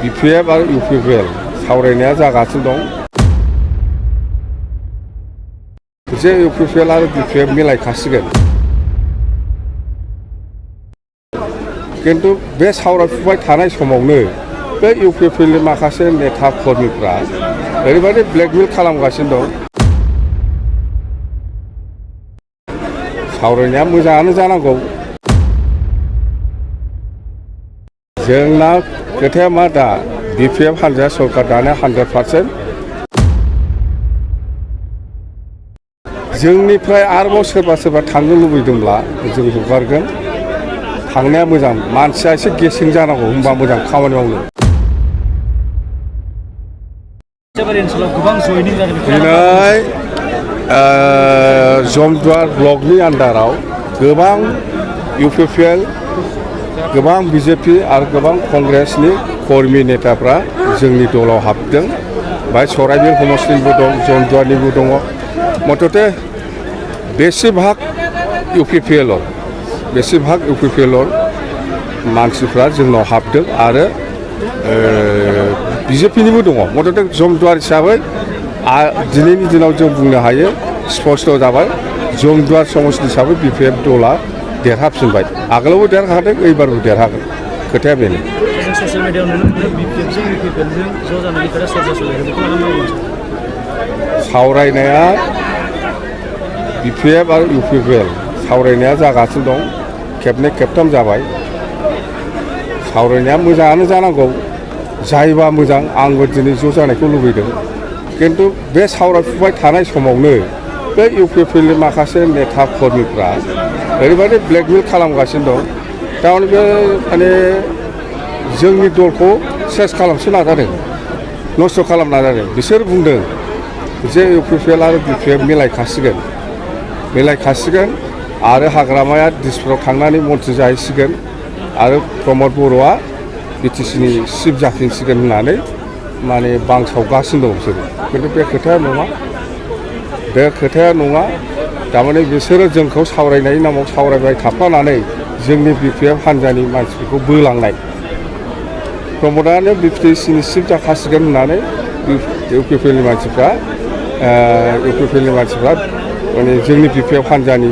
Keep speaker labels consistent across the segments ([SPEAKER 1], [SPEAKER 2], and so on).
[SPEAKER 1] BPF आरो UPPL सावरायनाया जागासिनो दं। जे UPPL आरो BPF मिलायखासिगोन। किन्तु बे सावरायफुबाय थानाय समावनो बे UPPLनि माखासे नेता कर्मिफ्रा ओरैबायदि ब्लेकमेल खालामगासिनो दं। सावरायनाया मोजाङानो जानांगौ। जोंना खोथाया मा दा BPF हानजाया सरकार दानाया 100%। जोंनिफ्राय आरोबाव सोरबा थांनो लुबैदोंब्ला जों हगारगोन। थांनाया मोजां, मानसिया एसे गेसें जानांगौ होनबा मोजां खामानि मावनो। दिनै जमदुवार ब्लकनि आन्दाराव गोबां UPPL, गोबां BJP आरो गोबां कंग्रेसनि कर्मि नेताफ्रा जोंनि दलाव हाबदों। बाय सराइबिल समस्तिनिबो दं, जमदुवारनिबो दङ। मथथे बेसेभाग UPPL मानसिफ्रा जोंनाव हाबदों आरो BJPनिबो दङ। मथथे जमदुवार हिसाबै दिनैनि दिनाव जों बुंनो हायो स्पष्ट जाबाय जमदुवार समस्ति हिसाबै BPF दला देरहाफिनबाय। आगोलावबो देरहादों, एबारबो देरहागोन। खोथाया बेनो।
[SPEAKER 2] ससियेल मिडियायाव नुनो मोनो BPFजों UPPLजों ज' जानानै खोथा चर्चा सोलियो। बेखौ मा बुंनो
[SPEAKER 1] सावरायनाया BPF आरो UPPL सावरायनाया जागासिनो दं। खेबनै खेबथाम जाबाय। सावरायनाया मोजाङानो जानांगौ। जायोबा मोजां, आंबो दिनै ज' जानायखौ लुबैदों। किन्तु बे सावरायफुबाय थानाय समावनो बे UPPLनि माखासे नेता कर्मिफ्रा ओरैबायदि ब्लेकमेल खालामगासिनो दं। थारमाने बे माने जोंनि दलखौ सेस खालामनो नाजादों, नस्थ' खालामनो नाजादों। बिसोर बुंदों जे UPPL आरो BPF मिलायखासिगोन आरो हाग्रामाया दिसपुराव थांनानै मन्थ्रि जाहैसिगोन आरो प्रमद बर'आ BTCनि चिफ जाफिनसिगोन होननानै माने बांसावगासिनो दं बिसोरो। किन्तु बे खोथाया नङा। थारमाने बिसोरो जोंखौ सावरायनायनि नामाव सावरायबाय थाफानानै जोंनि BPF हान्जानि मानसिफोरखौ बोलांनाय। प्रमदानो BTCनि चिफ जाखासिगोन होननानै UPPLनि मानसिफ्रा माने जोंनि BPF हान्जानि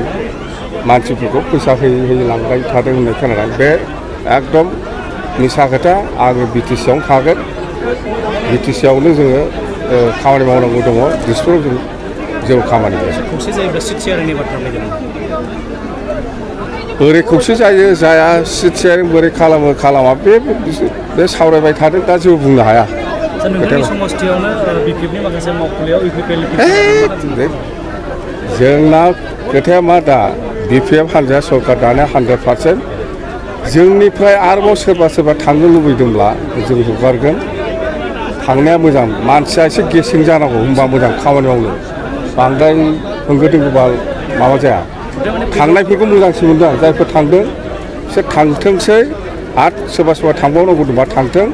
[SPEAKER 1] मानसिफोरखौ फैसा होयै लांबाय थादों होननाय खोनादों। बे एकदम मिसा खोथा। आङो BTCआवनो थागोन। BTCआवनो जोङो खामानि मावनांगौ दङ। दिसपुराव जों जेबो खामानि गैया।
[SPEAKER 2] खौसे जायोब्ला सिट शेयारिंनि बाथ्रा फैदों।
[SPEAKER 1] बोरै खौसे जायो जाया, सिट शेयारिं बोरै खालामा बे सावरायबाय थादों। दा जेबो बुंनो हाया।
[SPEAKER 2] नोंथांनि समस्तियावनो BPFनि माखासे मावखुलियाव UPPL
[SPEAKER 1] जोंना खोथाया मा दा BPF हानजाया सरकार दानाया 100%। जोंनिफ्राय आरोबाव सोरबा थांनो लुबैदोंब्ला जों हगारगोन। थांनाया मोजां, मानसिया एसे गेसें जानांगौ होनबा मोजां खामानि मावनो। बांद्राय होंगो दोंगोबा माबा जाया। थांनायफोरखौ मोजांसिन मोनदों आं। जायफोर थांदों बिसोर थांथोंसै आरो सोरबा थांबावनांगौ दंबा थांथों।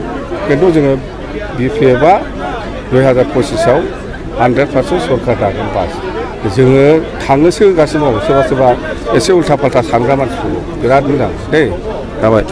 [SPEAKER 1] किन्तु जोङो BPFआ 2025आव 100% सरकार दागोन बास। जोङो थांनोसो होगासिनो दं। सोरबा एसे उल्था फाल्था सानग्रा मानसिफोरखौ। बिराद मोजां दे जाबाय।